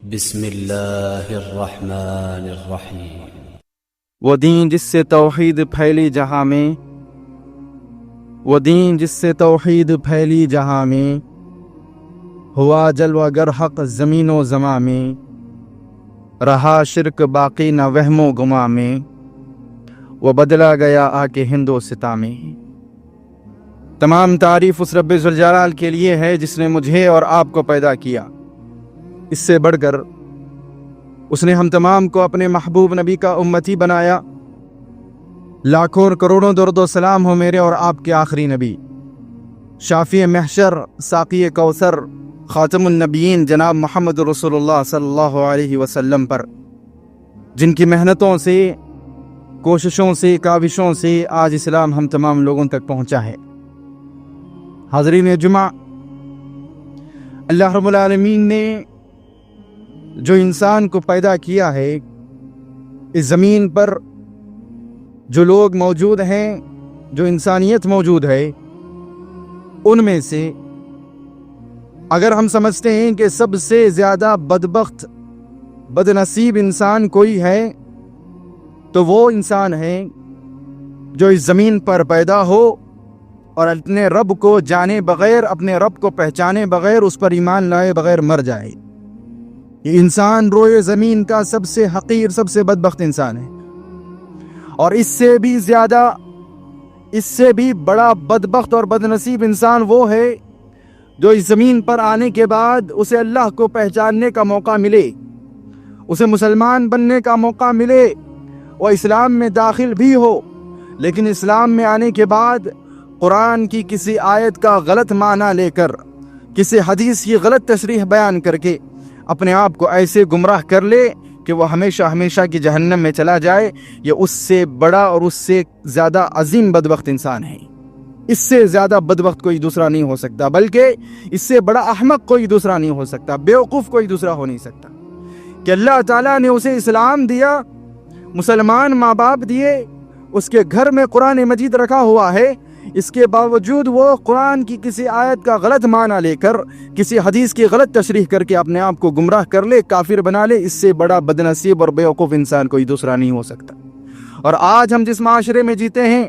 بسم اللہ الرحمن الرحیم۔ وہ دین جس سے توحید پھیلی جہاں میں، وہ دین جس سے توحید پھیلی جہاں میں، ہوا جلوہ گر حق زمین و زماں میں، رہا شرک باقی نہ وہم و گما میں، وہ بدلا گیا آ کے ہند و ستا میں۔ تمام تعریف اس رب ذوالجلال کے لیے ہے جس نے مجھے اور آپ کو پیدا کیا۔ اس سے بڑھ کر اس نے ہم تمام کو اپنے محبوب نبی کا امتی بنایا۔ لاکھوں اور کروڑوں درود و سلام ہو میرے اور آپ کے آخری نبی، شافی محشر، ساقی کوثر، خاتم النبیین جناب محمد رسول اللہ صلی اللہ علیہ وسلم پر، جن کی محنتوں سے، کوششوں سے، کاوشوں سے آج اسلام ہم تمام لوگوں تک پہنچا ہے۔ حاضرین جمعہ، اللہ رب العالمین نے جو انسان کو پیدا کیا ہے، اس زمین پر جو لوگ موجود ہیں، جو انسانیت موجود ہے، ان میں سے اگر ہم سمجھتے ہیں کہ سب سے زیادہ بدبخت، بد نصیب انسان کوئی ہے تو وہ انسان ہے جو اس زمین پر پیدا ہو اور اپنے رب کو جانے بغیر، اپنے رب کو پہچانے بغیر، اس پر ایمان لائے بغیر مر جائے۔ یہ انسان روئے زمین کا سب سے حقیر، سب سے بدبخت انسان ہے، اور اس سے بھی زیادہ، اس سے بھی بڑا بدبخت اور بد نصیب انسان وہ ہے جو اس زمین پر آنے کے بعد اسے اللہ کو پہچاننے کا موقع ملے، اسے مسلمان بننے کا موقع ملے، وہ اسلام میں داخل بھی ہو، لیکن اسلام میں آنے کے بعد قرآن کی کسی آیت کا غلط معنی لے کر، کسی حدیث کی غلط تشریح بیان کر کے اپنے آپ کو ایسے گمراہ کر لے کہ وہ ہمیشہ ہمیشہ کی جہنم میں چلا جائے۔ یہ اس سے بڑا اور اس سے زیادہ عظیم بدبخت انسان ہے۔ اس سے زیادہ بدبخت کوئی دوسرا نہیں ہو سکتا، بلکہ اس سے بڑا احمق کوئی دوسرا نہیں ہو سکتا، بیوقوف کوئی دوسرا ہو نہیں سکتا، کہ اللہ تعالیٰ نے اسے اسلام دیا، مسلمان ماں باپ دیے، اس کے گھر میں قرآن مجید رکھا ہوا ہے، اس کے باوجود وہ قرآن کی کسی آیت کا غلط معنی لے کر، کسی حدیث کی غلط تشریح کر کے اپنے آپ کو گمراہ کر لے، کافر بنا لے۔ اس سے بڑا بدنصیب اور بیوقوف انسان کوئی دوسرا نہیں ہو سکتا۔ اور آج ہم جس معاشرے میں جیتے ہیں،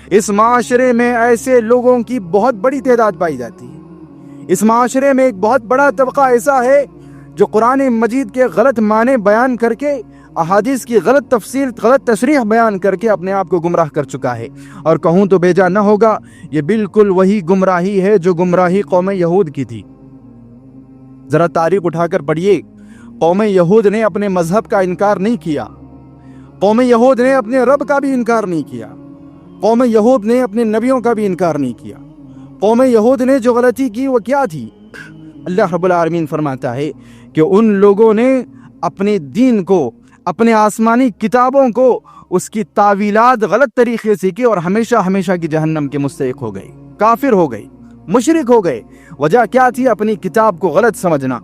اس معاشرے میں ایسے لوگوں کی بہت بڑی تعداد پائی جاتی ہے۔ اس معاشرے میں ایک بہت بڑا طبقہ ایسا ہے جو قرآن مجید کے غلط معنی بیان کر کے، احادیث کی غلط تفسیر، غلط تشریح بیان کر کے اپنے آپ کو گمراہ کر چکا ہے۔ اور کہوں تو بیجا نہ ہوگا، یہ بالکل وہی گمراہی ہے جو گمراہی قوم یہود کی تھی۔ ذرا تاریخ اٹھا کر پڑھیے، قوم یہود نے اپنے مذہب کا انکار نہیں کیا، قوم یہود نے اپنے رب کا بھی انکار نہیں کیا، قوم یہود نے اپنے نبیوں کا بھی انکار نہیں کیا۔ قوم یہود نے جو غلطی کی وہ کیا تھی؟ اللہ رب العالمین فرماتا ہے کہ ان لوگوں نے اپنے دین کو، اپنے آسمانی کتابوں کو، اس کی تعویلات غلط طریقے سے کی اور ہمیشہ ہمیشہ کی جہنم کے مستحق ہو گئے، کافر ہو گئے، مشرک ہو گئے۔ وجہ کیا تھی؟ اپنی کتاب کو غلط سمجھنا،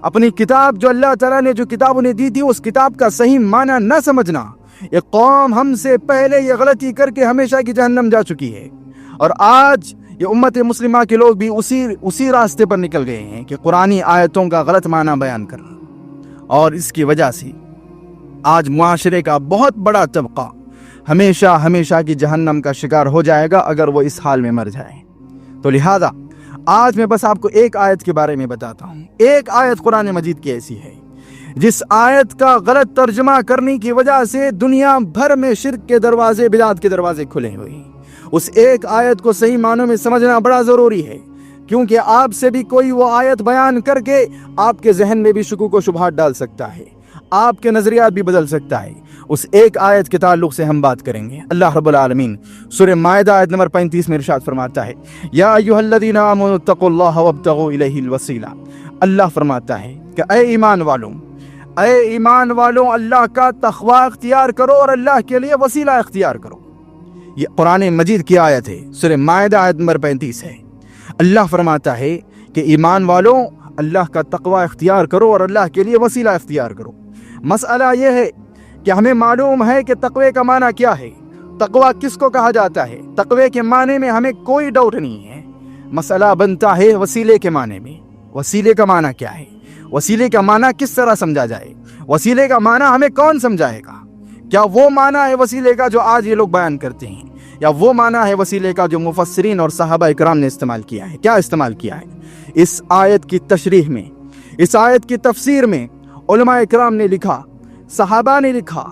اپنی کتاب جو اللہ تعالیٰ نے جو کتاب انہیں دی تھی اس کتاب کا صحیح معنی نہ سمجھنا۔ ایک قوم ہم سے پہلے یہ غلطی کر کے ہمیشہ کی جہنم جا چکی ہے، اور آج یہ امت مسلمہ کے لوگ بھی اسی راستے پر نکل گئے ہیں کہ قرآنی آیتوں کا غلط معنی بیان کرنا، اور اس کی وجہ سے آج معاشرے کا بہت بڑا طبقہ ہمیشہ ہمیشہ کی جہنم کا شکار ہو جائے گا اگر وہ اس حال میں مر جائے۔ تو لہذا آج میں بس آپ کو ایک آیت کے بارے میں بتاتا ہوں۔ ایک آیت قرآن مجید کی ایسی ہے جس آیت کا غلط ترجمہ کرنے کی وجہ سے دنیا بھر میں شرک کے دروازے، بدعت کے دروازے کھلے ہوئے ہیں۔ اس ایک آیت کو صحیح معنوں میں سمجھنا بڑا ضروری ہے، کیونکہ آپ سے بھی کوئی وہ آیت بیان کر کے آپ کے ذہن میں بھی شکوک و شبہات ڈال سکتا ہے، آپ کے نظریات بھی بدل سکتا ہے۔ اس ایک آیت کے تعلق سے ہم بات کریں گے۔ اللہ رب العالمین سورہ مائدہ آیت نمبر 35 میں ارشاد فرماتا ہے، یا ایھا الذین آمنوا اتقوا اللہ وابتغوا الیہ الوسیلہ۔ اللہ فرماتا ہے کہ اے ایمان والوں، اللہ کا تقوی اختیار کرو اور اللہ کے لیے وسیلہ اختیار کرو۔ یہ قرآن مجید کی آیت ہے، سورہ مائدہ آیت نمبر 35 ہے۔ اللہ فرماتا ہے کہ ایمان والوں، اللہ کا تقوی اختیار کرو اور اللہ کے لیے وسیلہ اختیار کرو۔ مسئلہ یہ ہے کہ ہمیں معلوم ہے کہ تقوی کا معنی کیا ہے، تقوی کس کو کہا جاتا ہے۔ تقوی کے معنی میں ہمیں کوئی ڈاؤٹ نہیں ہے، مسئلہ بنتا ہے وسیلے کے معنی میں۔ وسیلے کا معنی کیا ہے؟ وسیلے کا معنی کس طرح سمجھا جائے؟ وسیلے کا معنی ہمیں کون سمجھائے گا؟ کیا وہ معنی ہے وسیلے کا جو آج یہ لوگ بیان کرتے ہیں، یا وہ معنی ہے وسیلے کا جو مفسرین اور صحابہ اکرام نے استعمال کیا ہے؟ کیا استعمال کیا ہے؟ اس آیت کی تشریح میں، اس آیت کی تفسیر میں علماء اکرام نے لکھا، صحابہ نے لکھا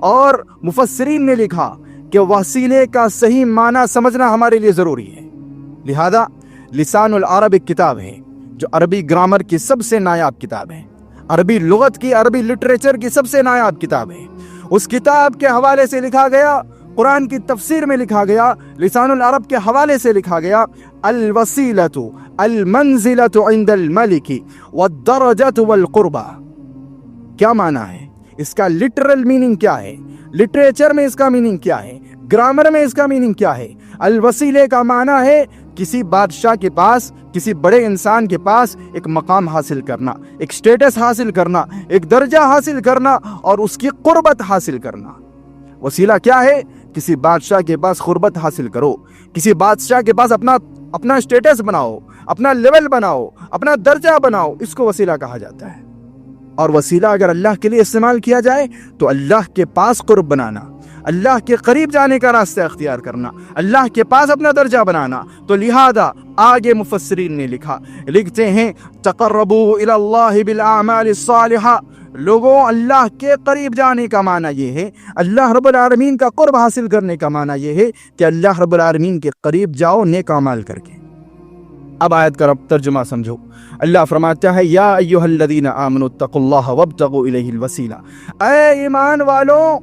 اور مفسرین نے لکھا کہ وسیلے کا صحیح معنی سمجھنا ہمارے لیے ضروری ہے۔ لہذا لسان العرب ایک کتاب ہے جو عربی گرامر کی سب سے نایاب کتاب ہے، عربی لغت کی، عربی لٹریچر کی سب سے نایاب کتاب ہے۔ اس کتاب کے حوالے سے لکھا گیا، قرآن کی تفسیر میں لکھا گیا، لسان العرب کے حوالے سے لکھا گیا، الوسیلۃ المنزلۃ عند الملک والدرجۃ والقربہ۔ کیا معنی ہے اس کا؟ لٹرل میننگ کیا ہے؟ لٹریچر میں اس کا میننگ کیا ہے؟ گرامر میں اس کا میننگ کیا ہے؟ الوسیلے کا معنی ہے کسی بادشاہ کے پاس، کسی بڑے انسان کے پاس ایک مقام حاصل کرنا، ایک سٹیٹس حاصل کرنا، ایک درجہ حاصل کرنا اور اس کی قربت حاصل کرنا۔ وسیلہ کیا ہے؟ کسی بادشاہ کے پاس قربت حاصل کرو، کسی بادشاہ کے پاس اپنا سٹیٹس بناؤ، اپنا لیول بناؤ، اپنا درجہ بناؤ، اس کو وسیلہ کہا جاتا ہے۔ اور وسیلہ اگر اللہ کے لیے استعمال کیا جائے تو اللہ کے پاس قرب بنانا، اللہ کے قریب جانے کا راستہ اختیار کرنا، اللہ کے پاس اپنا درجہ بنانا۔ تو لہذا آگے مفسرین نے لکھا، لکھتے ہیں تقربوا الی اللہ بالاعمال الصالحہ، لوگوں اللہ کے قریب جانے کا معنی یہ ہے، اللہ رب العالمین کا قرب حاصل کرنے کا معنی یہ ہے کہ اللہ رب العالمین کے قریب جاؤ نیک اعمال کر کے۔ اب آیت کا ترجمہ سمجھو۔ اللہ فرماتا ہے یا ایھا الذین آمنوا اتقوا اللہ وابتغوا الیہ الوسیلہ، اے ایمان والوں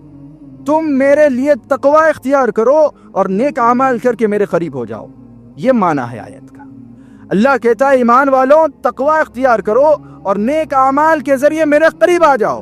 تم میرے لیے تقوی اختیار کرو اور نیک اعمال کر کے میرے قریب ہو جاؤ۔ یہ معنی ہے آیت کا۔ اللہ کہتا ہے ایمان والوں تقوی اختیار کرو اور نیک اعمال کے ذریعے میرے قریب آ جاؤ۔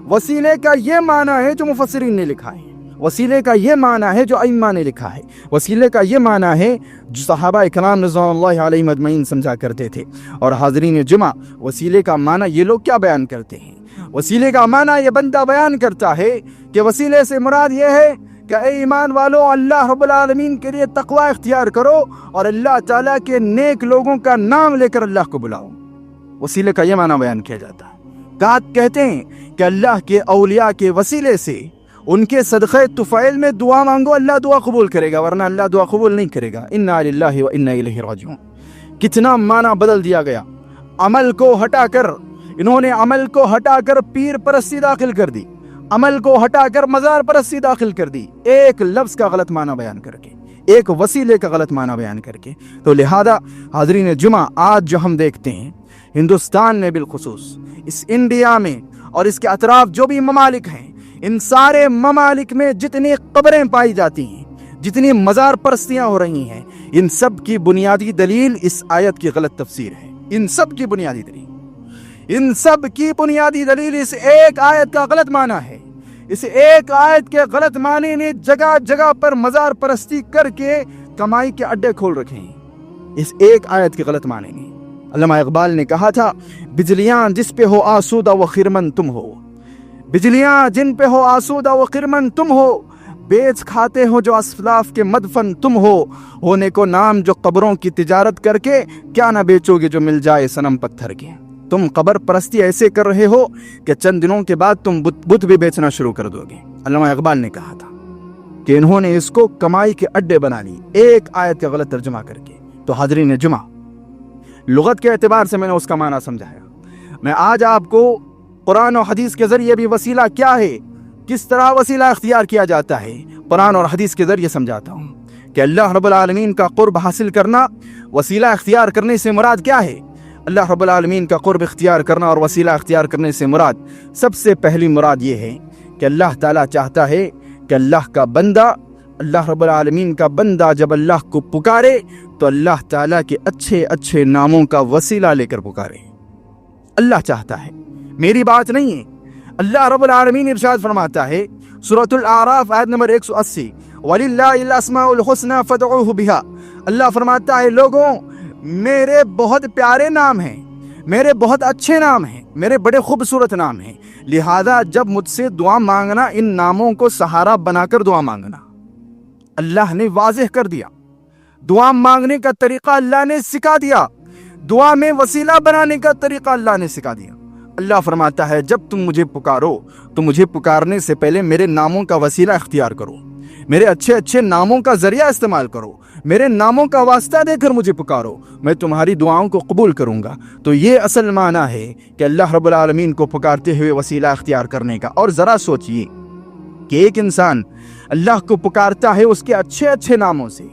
وسیلے کا یہ معنی ہے جو مفسرین نے لکھا ہے، وسیلے کا یہ معنی ہے جو ائمہ نے لکھا ہے، وسیلے کا یہ معنی ہے جو صحابہ اکرام رضوان اللہ علیہم اجمعین سمجھا کرتے تھے۔ اور حاضرین جمعہ، وسیلے کا معنی یہ لوگ کیا بیان کرتے ہیں؟ وسیلے کا معنی یہ بندہ بیان کرتا ہے کہ وسیلے سے مراد یہ ہے کہ اے ایمان والو اللہ رب العالمین کے لیے تقوی اختیار کرو اور اللہ تعالیٰ کے نیک لوگوں کا نام لے کر اللہ کو بلاؤ۔ وسیلے کا یہ معنی بیان کیا جاتا ہے۔ کہتے ہیں کہ اللہ کے اولیاء کے وسیلے سے، ان کے صدقہ طفیل میں دعا مانگو، اللہ دعا قبول کرے گا، ورنہ اللہ دعا قبول نہیں کرے گا۔ انا للہ و انا الیہ راجعون۔ کتنا معنی بدل دیا گیا۔ عمل کو ہٹا کر، انہوں نے عمل کو ہٹا کر پیر پرستی داخل کر دی، عمل کو ہٹا کر مزار پرستی داخل کر دی، ایک لفظ کا غلط معنی بیان کر کے، ایک وسیلے کا غلط معنی بیان کر کے۔ تو لہذا حاضرین جمعہ، آج جو ہم دیکھتے ہیں ہندوستان میں، بالخصوص اس انڈیا میں اور اس کے اطراف جو بھی ممالک ہیں، ان سارے ممالک میں جتنی قبریں پائی جاتی ہیں، جتنی مزار پرستیاں ہو رہی ہیں، ان سب کی بنیادی دلیل اس آیت کی غلط تفسیر ہے۔ ان سب کی بنیادی دلیل، ان سب کی بنیادی دلیل اس ایک آیت کا غلط معنی ہے۔ اس ایک آیت کے غلط معنی نے جگہ جگہ پر مزار پرستی کر کے کمائی کے اڈے کھول رکھے ہیں۔ اس ایک آیت کے غلط معنی نے، علامہ اقبال نے کہا تھا، بجلیاں جس پہ ہو آسودہ و خرمن تم ہو، بجلیاں جن پہ ہو آسودہ و خرمن تم ہو، بیچ کھاتے ہو جو اسلاف کے مدفن تم ہو، ہونے کو نام جو قبروں کی تجارت کر کے، کیا نہ بیچو گے جو مل جائے صنم پتھر کے۔ تم قبر پرستی ایسے کر رہے ہو کہ چند دنوں کے بعد تم بت بھی بیچنا شروع کر دو گے۔ علامہ اقبال نے کہا تھا کہ انہوں نے اس کو کمائی کے اڈے بنا لی، ایک آیت کا غلط ترجمہ کر کے۔ تو حاضرین جمعہ، لغت کے اعتبار سے میں نے اس کا معنی سمجھایا۔ میں آج آپ کو قرآن و حدیث کے ذریعے بھی وسیلہ کیا ہے، کس طرح وسیلہ اختیار کیا جاتا ہے، قرآن اور حدیث کے ذریعے سمجھاتا ہوں کہ اللہ رب العالمین کا قرب حاصل کرنا، وسیلہ اختیار کرنے سے مراد کیا ہے۔ اللہ رب العالمین کا قرب اختیار کرنا اور وسیلہ اختیار کرنے سے مراد، سب سے پہلی مراد یہ ہے کہ اللہ تعالیٰ چاہتا ہے کہ اللہ کا بندہ، اللہ رب العالمین کا بندہ جب اللہ کو پکارے تو اللہ تعالیٰ کے اچھے اچھے ناموں کا وسیلہ لے کر پکارے۔ اللہ چاہتا ہے، میری بات نہیں ہے۔ اللہ رب العالمین ارشاد فرماتا ہے سورۃ الاعراف آیت نمبر 180، وَلِلَّهِ الْأَسْمَاءُ الْحُسْنَى فَادْعُوهُ بِهَا۔ اللہ فرماتا ہے لوگوں، میرے بہت پیارے نام ہیں، میرے بہت اچھے نام ہیں، میرے بڑے خوبصورت نام ہیں، لہذا جب مجھ سے دعا مانگنا ان ناموں کو سہارا بنا کر دعا مانگنا۔ اللہ نے واضح کر دیا، دعا مانگنے کا طریقہ اللہ نے سکھا دیا، دعا میں وسیلہ بنانے کا طریقہ اللہ نے سکھا دیا۔ اللہ فرماتا ہے جب تم مجھے پکارو تو مجھے پکارنے سے پہلے میرے ناموں کا وسیلہ اختیار کرو، میرے اچھے اچھے ناموں کا ذریعہ استعمال کرو، میرے ناموں کا واسطہ دے کر مجھے پکارو، میں تمہاری دعاؤں کو قبول کروں گا۔ تو یہ اصل معنی ہے کہ اللہ رب العالمین کو پکارتے ہوئے وسیلہ اختیار کرنے کا۔ اور ذرا سوچئے کہ ایک انسان اللہ کو پکارتا ہے اس کے اچھے اچھے ناموں سے،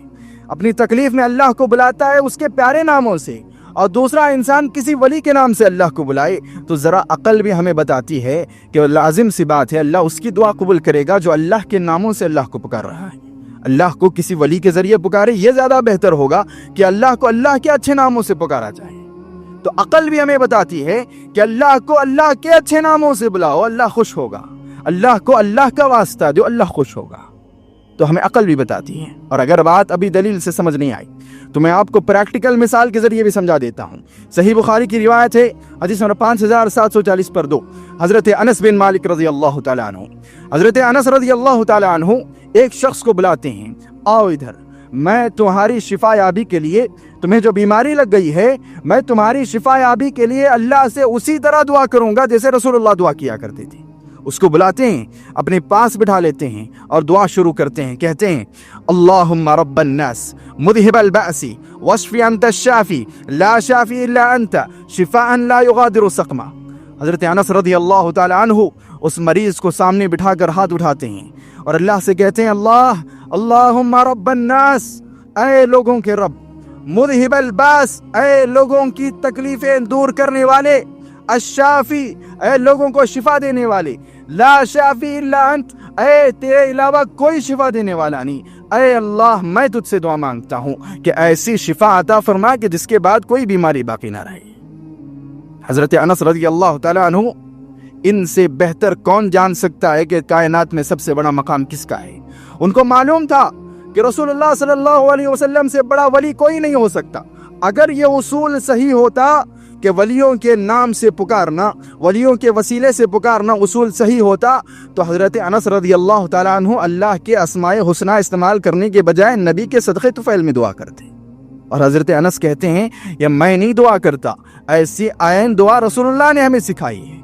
اپنی تکلیف میں اللہ کو بلاتا ہے اس کے پیارے ناموں سے، اور دوسرا انسان کسی ولی کے نام سے اللہ کو بلائے، تو ذرا عقل بھی ہمیں بتاتی ہے کہ لازم سی بات ہے اللہ اس کی دعا قبول کرے گا جو اللہ کے ناموں سے اللہ کو پکار رہا ہے۔ اللہ کو کسی ولی کے ذریعے پکارے یہ زیادہ بہتر ہوگا کہ اللہ کو اللہ کے اچھے ناموں سے پکارا جائے۔ تو عقل بھی ہمیں بتاتی ہے کہ اللہ کو اللہ کے اچھے ناموں سے بلاؤ، اللہ خوش ہوگا، اللہ کو اللہ کا واسطہ دو، اللہ خوش ہوگا۔ تو ہمیں عقل بھی بتاتی ہے۔ اور اگر بات ابھی دلیل سے سمجھ نہیں آئی تو میں آپ کو پریکٹیکل مثال کے ذریعے بھی سمجھا دیتا ہوں۔ صحیح بخاری کی روایت ہے، حدیث نمبر 5740 پر 2، حضرت انس بن مالک رضی اللہ تعالیٰ عنہ، حضرت انس رضی اللہ تعالیٰ عنہ ایک شخص کو بلاتے ہیں، آؤ ادھر، میں تمہاری شفا یابی کے لیے، تمہیں جو بیماری لگ گئی ہے میں تمہاری شفا یابی کے لیے اللہ سے اسی طرح دعا کروں گا جیسے رسول اللہ دعا کیا کرتے تھے۔ اس کو بلاتے ہیں، اپنے پاس بٹھا لیتے ہیں اور دعا شروع کرتے ہیں، کہتے ہیں اللہم رب الناس مذہب البأس واشفی انت الشافی لا شافی الا انت شفاء لا یغادر سقما۔ حضرت انس رضی اللہ تعالی عنہ اس مریض کو سامنے بٹھا کر ہاتھ اٹھاتے ہیں اور اللہ سے کہتے ہیں اللہم رب الناس، اے لوگوں کے رب، مذہب الباس، اے لوگوں کی تکلیفیں دور کرنے والے، الشافی، اے لوگوں کو شفا دینے والے، لا شافی الا انت، اے تیرے علاوہ کوئی شفا دینے والا نہیں، اے اللہ میں تجھ سے دعا مانگتا ہوں کہ ایسی شفا عطا فرما کہ جس کے بعد کوئی بیماری باقی نہ رہے۔ حضرت انس رضی اللہ تعالیٰ عنہ، ان سے بہتر کون جان سکتا ہے کہ کائنات میں سب سے بڑا مقام کس کا ہے؟ ان کو معلوم تھا کہ رسول اللہ صلی اللہ علیہ وسلم سے بڑا ولی کوئی نہیں ہو سکتا۔ اگر یہ اصول صحیح ہوتا کہ ولیوں کے نام سے پکارنا، ولیوں کے وسیلے سے پکارنا اصول صحیح ہوتا تو حضرت انس رضی اللہ تعالیٰ عنہ اللہ کے اسماء حسنہ استعمال کرنے کے بجائے نبی کے صدقے طفیل میں دعا کرتے۔ اور حضرت انس کہتے ہیں یہ میں نہیں دعا کرتا، ایسی عین دعا رسول اللہ نے ہمیں سکھائی ہے،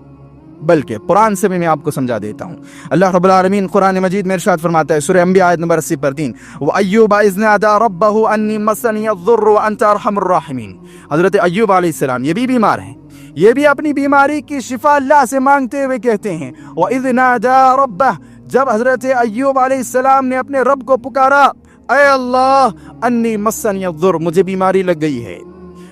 بلکہ قرآن سے بھی میں آپ کو سمجھا دیتا ہوں۔ اللہ رب العالمین قرآن مجید میں ارشاد فرماتا ہے، سورہ انبیاء آیت نمبر 80 پر 3، وَأَيُّوبَ إِذْ نَادَىٰ رَبَّهُ أَنِّي مَسَّنِيَ الضُّرُّ وَأَنْتَ أَرْحَمُ الرَّاحِمِينَ۔ حضرت ایوب علیہ السلام یہ بھی بیمار ہیں، یہ بھی اپنی بیماری کی شفا اللہ سے مانگتے ہوئے کہتے ہیں وَإِذْ نَادَىٰ رَبَّهُ، جب حضرت ایوب علیہ السلام نے اپنے رب کو پکارا، اے اللہ انی مسنی الضر، مجھے بیماری لگ گئی ہے،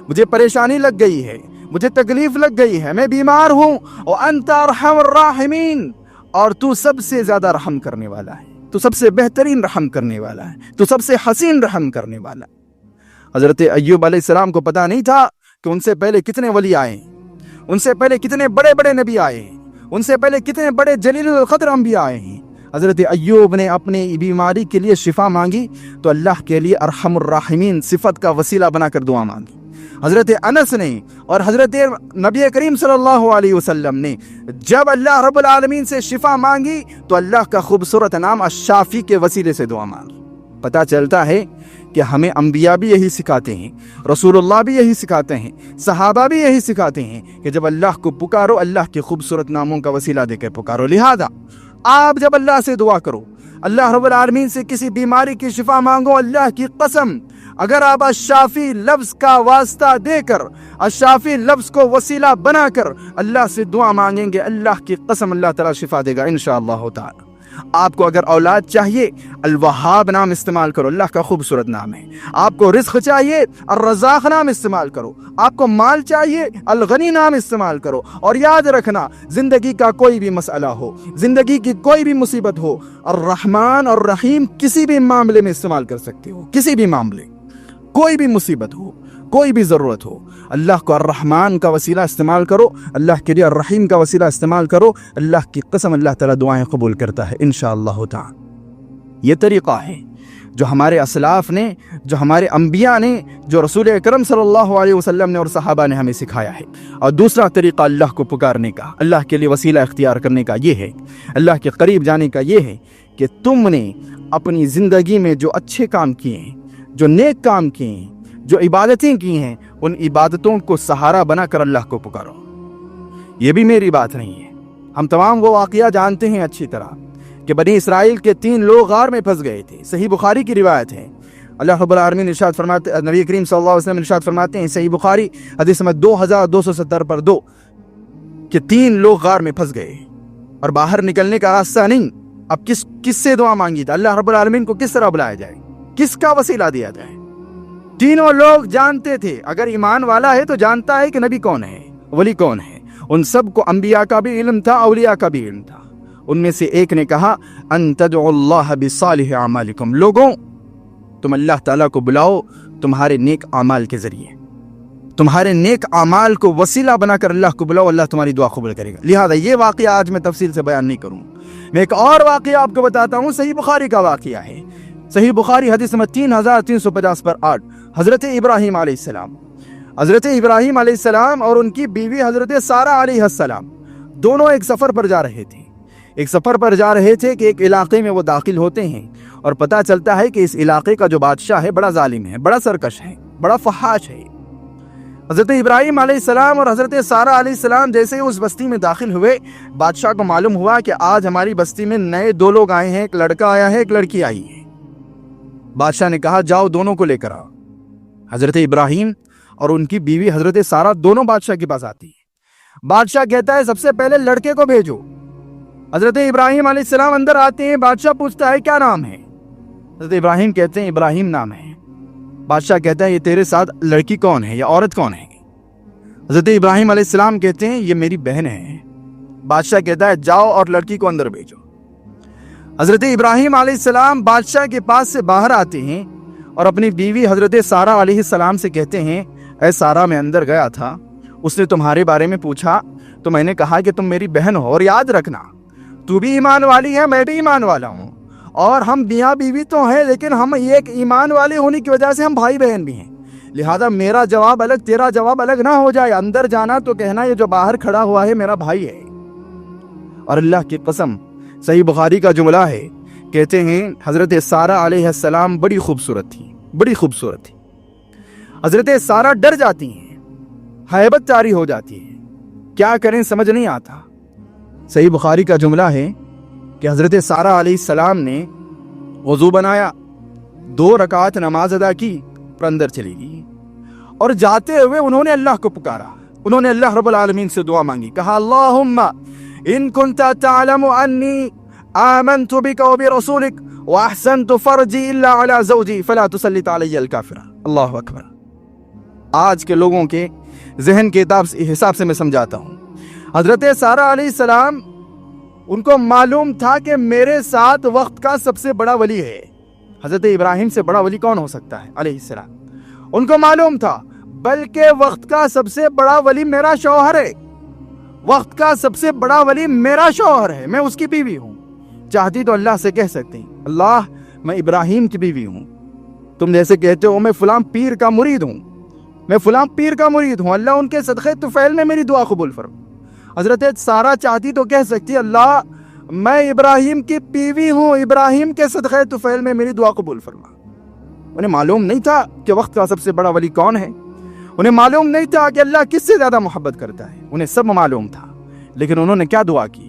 مجھے پریشانی لگ گئی ہے، مجھے تکلیف لگ گئی ہے، میں بیمار ہوں، وانت ارحم الراحمین، اور تو سب سے زیادہ رحم کرنے والا ہے، تو سب سے بہترین رحم کرنے والا ہے، تو سب سے حسین رحم کرنے والا ہے۔ حضرت ایوب علیہ السلام کو پتا نہیں تھا کہ ان سے پہلے کتنے ولی آئے ہیں، ان سے پہلے کتنے بڑے بڑے نبی آئے ہیں، ان سے پہلے کتنے بڑے جلیل القدر انبیاء آئے ہیں۔ حضرت ایوب نے اپنی بیماری کے لیے شفا مانگی تو اللہ کے لیے ارحم الراحمین صفت کا وسیلہ بنا کر دعا مانگی۔ حضرت انس نے اور حضرت نبی کریم صلی اللہ علیہ وسلم نے جب اللہ رب العالمین سے شفا مانگی تو اللہ کا خوبصورت نام الشافی کے وسیلے سے دعا مانگی۔ پتہ چلتا ہے کہ ہمیں انبیاء بھی یہی سکھاتے ہیں، رسول اللہ بھی یہی سکھاتے ہیں، صحابہ بھی یہی سکھاتے ہیں کہ جب اللہ کو پکارو اللہ کے خوبصورت ناموں کا وسیلہ دے کر پکارو۔ لہذا آپ جب اللہ سے دعا کرو، اللہ رب العالمین سے کسی بیماری کی شفا مانگو، اللہ کی قسم اگر آپ الشافی لفظ کا واسطہ دے کر، الشافی لفظ کو وسیلہ بنا کر اللہ سے دعا مانگیں گے، اللہ کی قسم اللہ تعالیٰ شفا دے گا انشاءاللہ تعالی۔ آپ کو اگر اولاد چاہیے الوہاب نام استعمال کرو، اللہ کا خوبصورت نام ہے۔ آپ کو رزق چاہیے الرزاق نام استعمال کرو، آپ کو مال چاہیے الغنی نام استعمال کرو۔ اور یاد رکھنا زندگی کا کوئی بھی مسئلہ ہو، زندگی کی کوئی بھی مصیبت ہو، الرحمن اور رحیم کسی بھی معاملے میں استعمال کر سکتے ہو، کسی بھی معاملے، کوئی بھی مصیبت ہو، کوئی بھی ضرورت ہو، اللہ کو الرحمن کا وسیلہ استعمال کرو، اللہ کے لیے الرحیم کا وسیلہ استعمال کرو، اللہ کی قسم اللہ تعالیٰ دعائیں قبول کرتا ہے انشاءاللہ تعالی۔ یہ طریقہ ہے جو ہمارے اسلاف نے، جو ہمارے انبیاء نے، جو رسول اکرم صلی اللہ علیہ وسلم نے اور صحابہ نے ہمیں سکھایا ہے۔ اور دوسرا طریقہ اللہ کو پکارنے کا، اللہ کے لیے وسیلہ اختیار کرنے کا یہ ہے، اللہ کے قریب جانے کا یہ ہے کہ تم نے اپنی زندگی میں جو اچھے کام کیے ہیں، جو نیک کام کیے ہیں، جو عبادتیں کی ہیں، ان عبادتوں کو سہارا بنا کر اللہ کو پکارو۔ یہ بھی میری بات نہیں ہے. ہم تمام وہ واقعہ جانتے ہیں اچھی طرح کہ بنی اسرائیل کے 3 لوگ غار میں پھنس گئے تھے. صحیح بخاری کی روایت ہے. اللہ رب العالمین ارشاد فرماتے، نبی کریم صلی اللہ علیہ وسلم ارشاد فرماتے ہیں صحیح بخاری حدیث نمبر 2270 پر 2 کہ 3 لوگ غار میں پھنس گئے اور باہر نکلنے کا راستہ نہیں. اب کس سے دعا مانگی تھی؟ اللہ رب العالمین کو کس طرح بلایا جائے، کس کا وسیلہ دیا جائے؟ تینوں لوگ جانتے تھے، اگر ایمان والا ہے تو جانتا ہے کہ نبی کون ہے، ولی کون ہے. ان سب کو انبیاء کا بھی علم تھا، اولیاء کا بھی علم تھا. ان میں سے ایک نے کہا ان تدعوا اللہ بصالح اعمالکم، لوگوں تم اللہ تعالیٰ کو بلاؤ تمہارے نیک اعمال کے ذریعے، تمہارے نیک اعمال کو وسیلہ بنا کر اللہ کو بلاؤ، اللہ تمہاری دعا قبول کرے گا. لہذا یہ واقعہ آج میں تفصیل سے بیان نہیں کروں. میں ایک اور واقعہ آپ کو بتاتا ہوں، صحیح بخاری کا واقعہ ہے. صحیح بخاری حدیث نمبر 3350 پر 8. حضرت ابراہیم علیہ السلام، حضرت ابراہیم علیہ السلام اور ان کی بیوی حضرت سارہ علیہ السلام دونوں ایک سفر پر جا رہے تھے. ایک سفر پر جا رہے تھے کہ ایک علاقے میں وہ داخل ہوتے ہیں اور پتہ چلتا ہے کہ اس علاقے کا جو بادشاہ ہے بڑا ظالم ہے، بڑا سرکش ہے، بڑا فحاش ہے. حضرت ابراہیم علیہ السلام اور حضرت سارہ علیہ السلام جیسے اس بستی میں داخل ہوئے، بادشاہ کو معلوم ہوا کہ آج ہماری بستی میں نئے 2 لوگ آئے ہیں، ایک لڑکا آیا ہے، ایک لڑکی آئی ہے. بادشاہ نے کہا جاؤ دونوں کو لے کر آؤ. حضرت ابراہیم اور ان کی بیوی حضرت سارہ دونوں بادشاہ کے پاس آتی ہیں. بادشاہ کہتا ہے سب سے پہلے لڑکے کو بھیجو. حضرت ابراہیم علیہ السلام اندر آتے ہیں. بادشاہ پوچھتا ہے کیا نام ہے؟ حضرت ابراہیم کہتے ہیں ابراہیم نام ہے. بادشاہ کہتا ہے یہ تیرے ساتھ لڑکی کون ہے یا عورت کون ہے؟ حضرت ابراہیم علیہ السلام کہتے ہیں یہ میری بہن ہے. بادشاہ کہتا ہے جاؤ اور لڑکی کو اندر بھیجو. حضرت ابراہیم علیہ السلام بادشاہ کے پاس سے باہر آتے ہیں اور اپنی بیوی حضرت سارہ علیہ السلام سے کہتے ہیں اے سارہ، میں اندر گیا تھا، اس نے تمہارے بارے میں پوچھا تو میں نے کہا کہ تم میری بہن ہو، اور یاد رکھنا تو بھی ایمان والی ہے، میں بھی ایمان والا ہوں، اور ہم میاں بیوی تو ہیں لیکن ہم ایک ایمان والے ہونے کی وجہ سے ہم بھائی بہن بھی ہیں. لہذا میرا جواب الگ تیرا جواب الگ نہ ہو جائے. اندر جانا تو کہنا یہ جو باہر کھڑا ہوا ہے میرا بھائی ہے. اور اللہ کی قسم صحیح بخاری کا جملہ ہے، کہتے ہیں حضرت سارہ علیہ السلام بڑی خوبصورت تھی، بڑی خوبصورت تھی. حضرت سارہ ڈر جاتی ہیں، ہیبت طاری ہو جاتی ہے، کیا کریں سمجھ نہیں آتا. صحیح بخاری کا جملہ ہے کہ حضرت سارہ علیہ السلام نے وضو بنایا، 2 رکعت نماز ادا کی، پر اندر چلی گئی اور جاتے ہوئے انہوں نے اللہ کو پکارا. انہوں نے اللہ رب العالمین سے دعا مانگی، کہا اللہم ان کنت تعلم انی آمنت بک و برسولک واحسنت فرجی الا علی زوجی فلا تسلط علی الکافر. اللہ اکبر. آج کے لوگوں کے ذہن کے حساب سے میں سمجھاتا ہوں. حضرت سارہ علیہ السلام ان کو معلوم تھا کہ میرے ساتھ وقت کا سب سے بڑا ولی ہے. حضرت ابراہیم سے بڑا ولی کون ہو سکتا ہے علیہ السلام. ان کو معلوم تھا بلکہ وقت کا سب سے بڑا ولی میرا شوہر ہے، وقت کا سب سے بڑا ولی میرا شوہر ہے، میں اس کی بیوی ہوں. چاہتی تو اللہ سے کہہ سکتی اللہ میں ابراہیم کی بیوی ہوں، تم جیسے کہتے ہو میں فلاں پیر کا مرید ہوں، میں فلاں پیر کا مرید ہوں، اللہ ان کے صدقے طفیل میں میری دعا قبول فرما. حضرت سارہ چاہتی تو کہہ سکتی اللہ میں ابراہیم کی بیوی ہوں، ابراہیم کے صدقے طفیل میں میری دعا قبول فرما. انہیں معلوم نہیں تھا کہ وقت کا سب سے بڑا ولی کون ہے، انہیں معلوم نہیں تھا کہ اللہ کس سے زیادہ محبت کرتا ہے، انہیں سب معلوم تھا. لیکن انہوں نے کیا دعا کی؟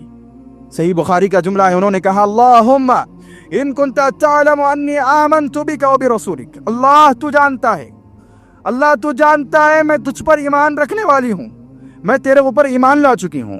صحیح بخاری کا جملہ ہے، انہوں نے کہا اللہم ان کنت تعلم انی آمنت بک و برسولک. اللہ تو جانتا ہے، اللہ تو جانتا ہے میں تجھ پر ایمان رکھنے والی ہوں، میں تیرے اوپر ایمان لا چکی ہوں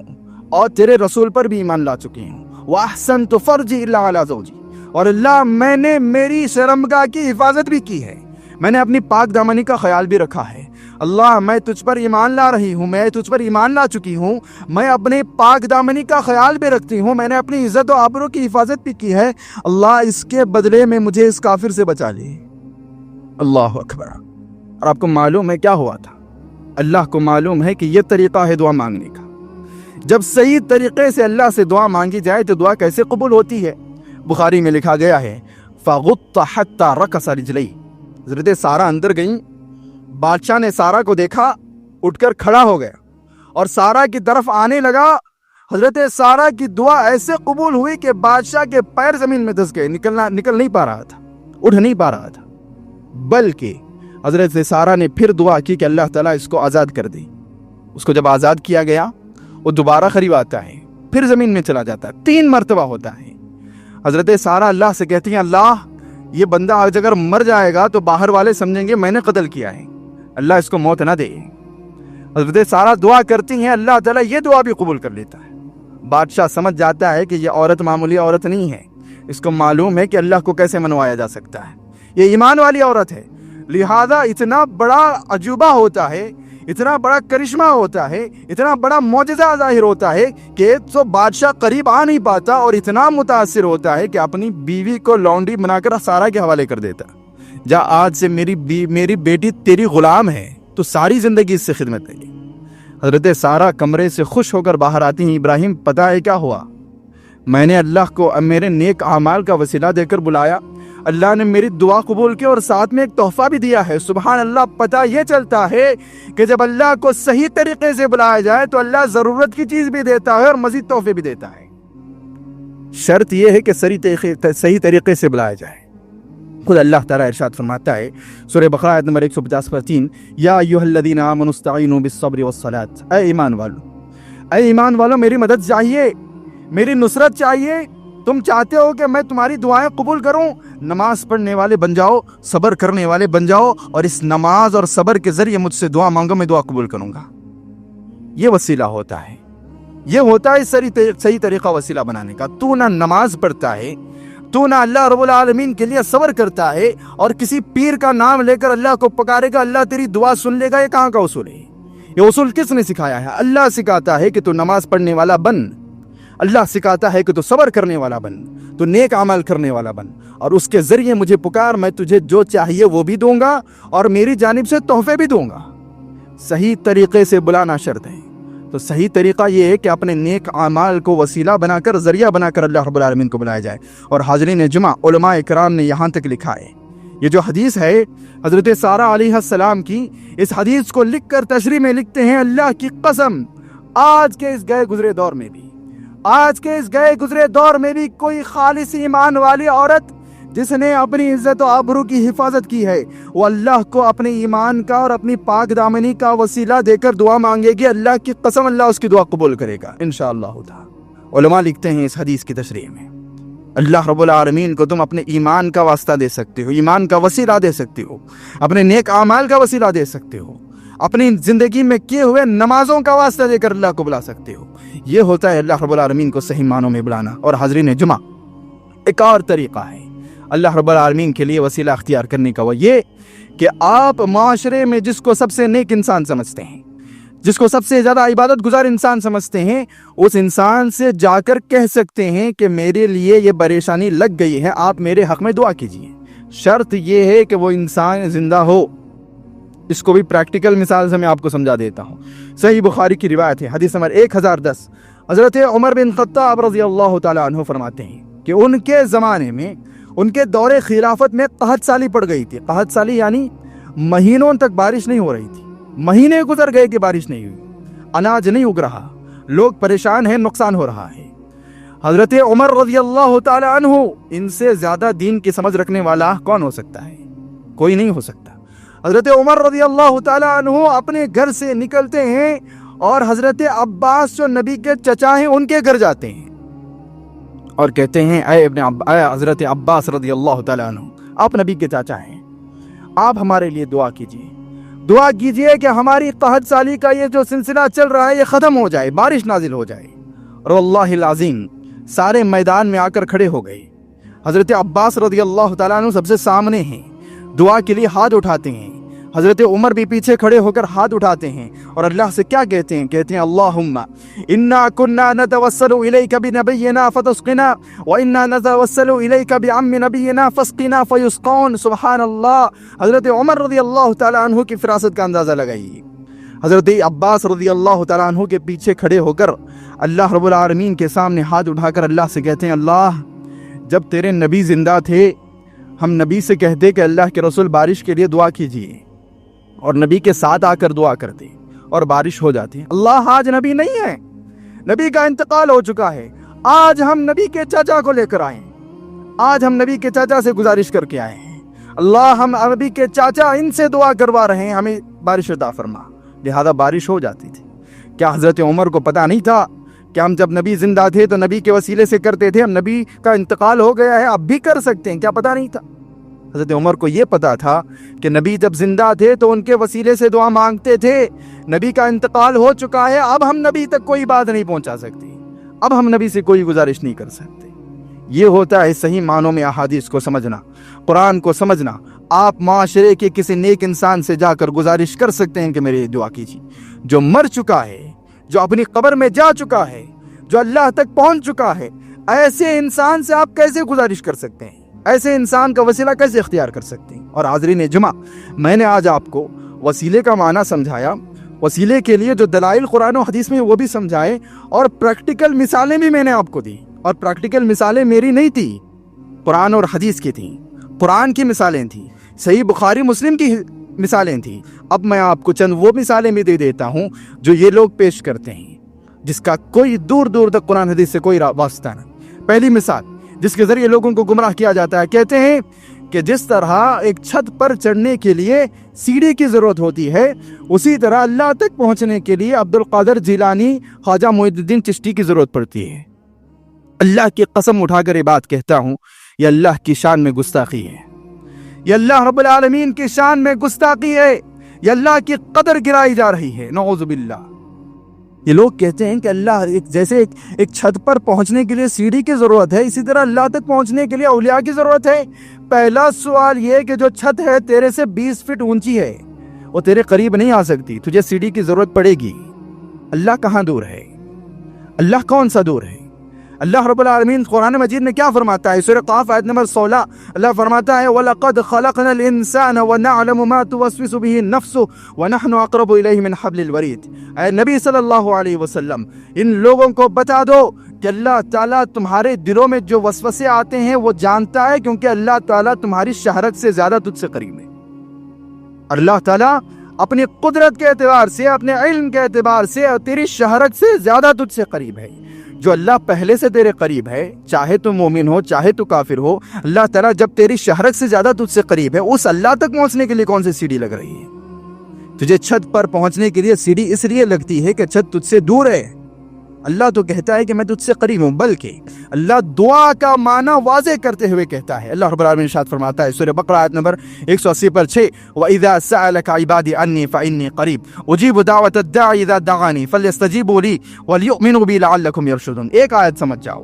اور تیرے رسول پر بھی ایمان لا چکی ہوں. واحسنت فرجی الا علی زوجی، اور اللہ میں نے میری شرمگاہ کی حفاظت بھی کی ہے، میں نے اپنی پاک دامنی کا خیال بھی رکھا ہے. اللہ میں تجھ پر ایمان لا رہی ہوں، میں تجھ پر ایمان لا چکی ہوں، میں اپنے پاک دامنی کا خیال بھی رکھتی ہوں، میں نے اپنی عزت و آبرو کی حفاظت بھی کی ہے. اللہ اس کے بدلے میں مجھے اس کافر سے بچا لے. اللہ اکبر. اور آپ کو معلوم ہے کیا ہوا تھا؟ اللہ کو معلوم ہے کہ یہ طریقہ ہے دعا مانگنے کا. جب صحیح طریقے سے اللہ سے دعا مانگی جائے تو دعا کیسے قبول ہوتی ہے؟ بخاری میں لکھا گیا ہے فغط حتی رکس رجلی. حضرت سارہ اندر گئیں، بادشاہ نے سارہ کو دیکھا، اٹھ کر کھڑا ہو گیا اور سارہ کی طرف آنے لگا. حضرت سارہ کی دعا ایسے قبول ہوئی کہ بادشاہ کے پیر زمین میں دھس گئے، نکل نہیں پا رہا تھا، اٹھ نہیں پا رہا تھا. بلکہ حضرت سارہ نے پھر دعا کی کہ اللہ تعالیٰ اس کو آزاد کر دے. اس کو جب آزاد کیا گیا، وہ دوبارہ قریب آتا ہے، پھر زمین میں چلا جاتا ہے، 3 مرتبہ ہوتا ہے۔ حضرت سارہ اللہ سے کہتی ہیں اللہ یہ بندہ آج اگر مر جائے گا تو باہر والے سمجھیں گے میں نے قتل کیا ہے، اللہ اس کو موت نہ دے۔ حضرت سارہ دعا کرتی ہیں، اللہ تعالیٰ یہ دعا بھی قبول کر لیتا ہے۔ بادشاہ سمجھ جاتا ہے کہ یہ عورت معمولی عورت نہیں ہے، اس کو معلوم ہے کہ اللہ کو کیسے منوایا جا سکتا ہے، یہ ایمان والی عورت ہے، لہذا اتنا بڑا عجوبہ ہوتا ہے، اتنا بڑا کرشمہ ہوتا ہے، اتنا بڑا معجزہ ظاہر ہوتا ہے کہ تو بادشاہ قریب آ نہیں پاتا اور اتنا متاثر ہوتا ہے کہ اپنی بیوی کو لونڈی بنا کر سارہ کے حوالے کر دیتا، جا آج سے میری بیٹی تیری غلام ہے، تو ساری زندگی اس سے خدمت کرے۔ حضرت سارہ کمرے سے خوش ہو کر باہر آتی ہیں، ابراہیم پتہ ہے کیا ہوا؟ میں نے اللہ کو میرے نیک اعمال کا وسیلہ دے کر بلایا، اللہ نے میری دعا قبول کی اور ساتھ میں ایک تحفہ بھی دیا ہے۔ سبحان اللہ، پتہ یہ چلتا ہے کہ جب اللہ کو صحیح طریقے سے بلایا جائے تو اللہ ضرورت کی چیز بھی دیتا ہے اور مزید تحفے بھی دیتا ہے، شرط یہ ہے کہ صحیح طریقے سے بلایا جائے۔ خود اللہ تعالیٰ ارشاد فرماتا ہے سورہ بقرہ آیت نمبر 150 پر 3، یا ایھا الذین آمنوا استعینوا بالصبر والصلاۃ، اے ایمان والو میری مدد چاہیے، میری نصرت چاہیے، تم چاہتے ہو کہ میں تمہاری دعائیں قبول کروں، نماز پڑھنے والے بن جاؤ، صبر کرنے والے بن جاؤ، اور اس نماز اور صبر کے ذریعے مجھ سے دعا مانگو، میں دعا قبول کروں گا۔ یہ وسیلہ ہوتا ہے، یہ ہوتا ہے صحیح طریقہ وسیلہ بنانے کا۔ تو نہ نماز پڑھتا ہے، تو نہ اللہ رب العالمین کے لیے صبر کرتا ہے، اور کسی پیر کا نام لے کر اللہ کو پکارے گا اللہ تیری دعا سن لے گا، یہ کہاں کا اصول ہے؟ یہ اصول کس نے سکھایا ہے؟ اللہ سکھاتا ہے کہ تو نماز پڑھنے والا بن، اللہ سکھاتا ہے کہ تو صبر کرنے والا بن، تو نیک عمل کرنے والا بن، اور اس کے ذریعے مجھے پکار، میں تجھے جو چاہیے وہ بھی دوں گا اور میری جانب سے تحفے بھی دوں گا۔ صحیح طریقے سے بلانا شرط ہے، تو صحیح طریقہ یہ ہے کہ اپنے نیک اعمال کو وسیلہ بنا کر، ذریعہ بنا کر اللہ رب العالمین کو بلایا جائے۔ اور حاضرین جمعہ، علماء کرام نے یہاں تک لکھا ہے، یہ جو حدیث ہے حضرت سارہ علیہ السلام کی، اس حدیث کو لکھ کر تشریح میں لکھتے ہیں، اللہ کی قسم آج کے اس گئے گزرے دور میں بھی کوئی خالص ایمان والی عورت جس نے اپنی عزت و آبرو کی حفاظت کی ہے، وہ اللہ کو اپنے ایمان کا اور اپنی پاک دامنی کا وسیلہ دے کر دعا مانگے گی، اللہ کی قسم اللہ اس کی دعا قبول کرے گا انشاءاللہ تعالی۔ علماء لکھتے ہیں اس حدیث کی تشریح میں، اللہ رب العالمین کو تم اپنے ایمان کا واسطہ دے سکتے ہو، ایمان کا وسیلہ دے سکتے ہو، اپنے نیک اعمال کا وسیلہ دے سکتے ہو، اپنی زندگی میں کیے ہوئے نمازوں کا واسطہ دے کر اللہ کو بلا سکتے ہو۔ یہ ہوتا ہے اللہ رب العالمین کو صحیح معنوں میں بلانا۔ اور حاضرین جمعہ، ایک اور طریقہ ہے اللہ رب العالمین کے لیے وسیلہ اختیار کرنے کا، وہ یہ کہ آپ معاشرے میں جس کو سب سے نیک انسان سمجھتے ہیں، جس کو سب سے زیادہ عبادت گزار انسان سمجھتے ہیں، اس انسان سے جا کر کہہ سکتے ہیں کہ میرے لیے یہ پریشانی لگ گئی ہے، آپ میرے حق میں دعا کیجیے۔ شرط یہ ہے کہ وہ انسان زندہ ہو۔ اس کو بھی پریکٹیکل مثال سے میں آپ کو سمجھا دیتا ہوں۔ صحیح بخاری کی روایت ہے، حدیث نمبر 1010، حضرت عمر بن خطاب رضی اللہ تعالیٰ عنہ فرماتے ہیں کہ ان کے زمانے میں، ان کے دور خلافت میں قحط سالی پڑ گئی تھی۔ قحط سالی یعنی مہینوں تک بارش نہیں ہو رہی تھی، مہینے گزر گئے کہ بارش نہیں ہوئی، اناج نہیں اگ رہا، لوگ پریشان ہیں، نقصان ہو رہا ہے۔ حضرت عمر رضی اللہ تعالیٰ عنہ، ان سے زیادہ دین کی سمجھ رکھنے والا کون ہو سکتا ہے؟ کوئی نہیں ہو سکتا۔ حضرت عمر رضی اللہ تعالیٰ عنہ اپنے گھر سے نکلتے ہیں اور حضرت عباس جو نبی کے چچا ہیں ان کے گھر جاتے ہیں اور کہتے ہیں، اے حضرت عباس رضی اللہ تعالیٰ عنہ، آپ نبی کے چاچا ہیں، آپ ہمارے لیے دعا کیجئے کہ ہماری قحط سالی کا یہ جو سلسلہ چل رہا ہے یہ ختم ہو جائے، بارش نازل ہو جائے۔ اور واللہ العظیم سارے میدان میں آ کر کھڑے ہو گئے۔ حضرت عباس رضی اللہ تعالیٰ عنہ سب سے سامنے ہیں، دعا کے لیے ہاتھ اٹھاتے ہیں۔ حضرت عمر بھی پیچھے کھڑے ہو کر ہاتھ اٹھاتے ہیں اور اللہ سے کیا کہتے ہیں؟ اللہم انا کنا نتوسل الیک بنبینا فتسقنا وانا نتوسل الیک بعم نبینا فاسقنا فیسقون۔ سبحان اللہ، حضرت عمر رضی اللہ تعالیٰ عنہ کی فراست کا اندازہ لگائیے۔ حضرت عباس رضی اللہ تعالیٰ عنہ کے پیچھے کھڑے ہو کر اللہ رب العالمین کے سامنے ہاتھ اٹھا کر اللہ سے کہتے ہیں، اللہ جب تیرے نبی زندہ تھے ہم نبی سے کہتے کہ اللہ کے رسول بارش کے لیے دعا کیجیے، اور نبی کے ساتھ آ کر دعا کرتے اور بارش ہو جاتی۔ اللہ آج نبی نہیں ہے، نبی کا انتقال ہو چکا ہے، آج ہم نبی کے چاچا کو لے کر آئے ہیں، آج ہم نبی کے چاچا سے گزارش کر کے آئے ہیں، اللہ ہم نبی کے چاچا ان سے دعا کروا رہے ہیں، ہمیں بارش عطا فرما۔ لہذا بارش ہو جاتی تھی۔ کیا حضرت عمر کو پتہ نہیں تھا کہ ہم جب نبی زندہ تھے تو نبی کے وسیلے سے کرتے تھے، ہم نبی کا انتقال ہو گیا ہے اب بھی کر سکتے ہیں؟ کیا پتہ نہیں تھا؟ حضرت عمر کو یہ پتا تھا کہ نبی جب زندہ تھے تو ان کے وسیلے سے دعا مانگتے تھے، نبی کا انتقال ہو چکا ہے، اب ہم نبی تک کوئی بات نہیں پہنچا سکتے، اب ہم نبی سے کوئی گزارش نہیں کر سکتے۔ یہ ہوتا ہے صحیح معنوں میں احادیث کو سمجھنا، قرآن کو سمجھنا۔ آپ معاشرے کے کسی نیک انسان سے جا کر گزارش کر سکتے ہیں کہ میری دعا کیجیے، جو مر چکا ہے، جو اپنی قبر میں جا چکا ہے، جو اللہ تک پہنچ چکا ہے، ایسے انسان سے آپ کیسے گزارش کر سکتے ہیں؟ ایسے انسان کا وسیلہ کیسے اختیار کر سکتے ہیں؟ اور حاضرین جمعہ، میں نے آج آپ کو وسیلے کا معنی سمجھایا، وسیلے کے لیے جو دلائل قرآن و حدیث میں وہ بھی سمجھائے، اور پریکٹیکل مثالیں بھی میں نے آپ کو دی، اور پریکٹیکل مثالیں میری نہیں تھی، قرآن اور حدیث کی تھیں، قرآن کی مثالیں تھیں، صحیح بخاری مسلم کی مثالیں تھیں۔ اب میں آپ کو چند وہ مثالیں بھی دے دیتا ہوں جو یہ لوگ پیش کرتے ہیں، جس کا کوئی دور دور تک قرآن حدیث سے کوئی واسطہ نہیں۔ پہلی مثال جس کے ذریعے لوگوں کو گمراہ کیا جاتا ہے، کہتے ہیں کہ جس طرح ایک چھت پر چڑھنے کے لیے سیڑھی کی ضرورت ہوتی ہے، اسی طرح اللہ تک پہنچنے کے لیے عبد القادر جیلانی، خواجہ معین الدین چشتی کی ضرورت پڑتی ہے۔ اللہ کی قسم اٹھا کر یہ بات کہتا ہوں، یہ اللہ کی شان میں گستاخی ہے، یہ اللہ رب العالمین کی شان میں گستاخی ہے، یہ اللہ کی قدر گرائی جا رہی ہے، نعوذ باللہ۔ یہ لوگ کہتے ہیں کہ اللہ جیسے ایک چھت پر پہنچنے کے لیے سیڑھی کی ضرورت ہے، اسی طرح اللہ تک پہنچنے کے لیے اولیاء کی ضرورت ہے۔ پہلا سوال یہ کہ جو چھت ہے تیرے سے 20 فٹ اونچی ہے، وہ تیرے قریب نہیں آ سکتی، تجھے سیڑھی کی ضرورت پڑے گی۔ اللہ کہاں دور ہے؟ اللہ کون سا دور ہے؟ اللہ رب العالمین قرآن مجید میں کیا فرماتا ہے؟ سورہ قاف آیت نمبر 16 اللہ فرماتا ہے وَلَقَدْ خَلَقْنَا الْإِنسَانَ وَنَعْلَمُ مَا تُوَسْوِسُ بِهِ النَّفْسُ وَنَحْنُ أَقْرَبُ إِلَيْهِ مِنْ حَبْلِ الْوَرِيدِ۔ اے نبی صلی اللہ علیہ وسلم، ان لوگوں کو بتا دو کہ اللہ تعالیٰ تمہارے دلوں میں جو وسوسے آتے ہیں وہ جانتا ہے، کیونکہ اللہ تعالیٰ تمہاری شہرت سے زیادہ تجھ سے قریب ہے۔ اللہ تعالیٰ اپنی قدرت کے اعتبار سے، اپنے علم کے اعتبار سے اور تیری شہرت سے زیادہ تجھ سے قریب ہے۔ جو اللہ پہلے سے تیرے قریب ہے، چاہے تو مومن ہو چاہے تو کافر ہو، اللہ تعالیٰ جب تیری شہرت سے زیادہ تجھ سے قریب ہے، اس اللہ تک پہنچنے کے لیے کون سی سیڑھی لگ رہی ہے؟ تجھے چھت پر پہنچنے کے لیے سیڑھی اس لیے لگتی ہے کہ چھت تجھ سے دور ہے۔ اللہ تو کہتا ہے کہ میں تجھ سے قریب ہوں، بلکہ اللہ دعا کا معنی واضح کرتے ہوئے کہتا ہے۔ اللہ رب العالمین ارشاد فرماتا ہے سورہ بقرہ آیت نمبر 180 پر 6 وَإِذَا سَأَلَكَ عِبَادِي عَنِّي فَإِنِّي قَرِيبٌ أُجِيبُ دَعْوَةَ الدَّاعِ إِذَا دَعَانِ فَلْيَسْتَجِيبُوا لِي وَلْيُؤْمِنُوا بِي لَعَلَّكُمْ يَرْشُدُونَ۔ ایک آیت سمجھ جاؤ،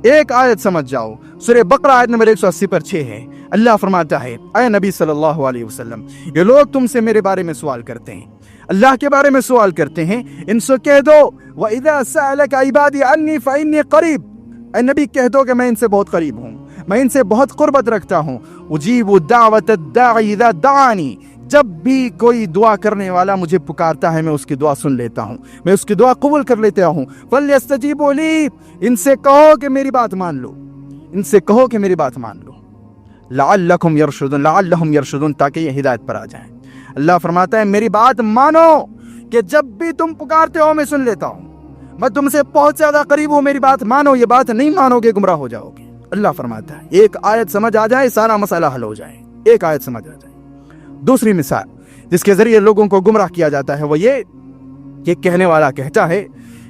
ایک آیت سمجھ جاؤ، سورہ بقرہ آیت نمبر 180 پر 6 ہے۔ اللہ فرماتا ہے اے نبی صلی اللہ علیہ وسلم، یہ لوگ تم سے میرے بارے میں سوال کرتے ہیں، اللہ کے بارے میں سوال کرتے ہیں، ان سے کہہ دو وَإِذَا سَأَلَكَ عِبَادِي عَنِّي فَإِنِّي قَرِيبٌ، اے نبی کہہ دو کہ میں ان سے بہت قریب ہوں، میں ان سے بہت قربت رکھتا ہوں۔ أُجِيبُ دَعْوَةَ الدَّاعِ إِذَا دَعَانِ، جب بھی کوئی دعا کرنے والا مجھے پکارتا ہے میں اس کی دعا سن لیتا ہوں، میں اس کی دعا قبول کر لیتا ہوں۔ فَلْيَسْتَجِيبُوا لِي، ان سے کہو کہ میری بات مان لو، ان سے کہو کہ میری بات مان لو۔ لَعَلَّكُمْ يَرْشُدُونَ، لَعَلَّهُمْ يَرْشُدُونَ، تاکہ یہ ہدایت پر آ جائیں۔ اللہ فرماتا ہے میری بات مانو کہ جب بھی تم پکارتے ہو میں سن لیتا ہوں، میں تم سے بہت زیادہ قریب ہوں، میری بات مانو، یہ بات نہیں مانو گے گمراہ ہو جاؤ گے۔ اللہ فرماتا ہے ایک آیت سمجھ آ جائے سارا مسئلہ حل ہو جائے، ایک آیت سمجھ آ جائے۔ دوسری مثال جس کے ذریعے لوگوں کو گمراہ کیا جاتا ہے وہ یہ کہ کہنے والا کہتا ہے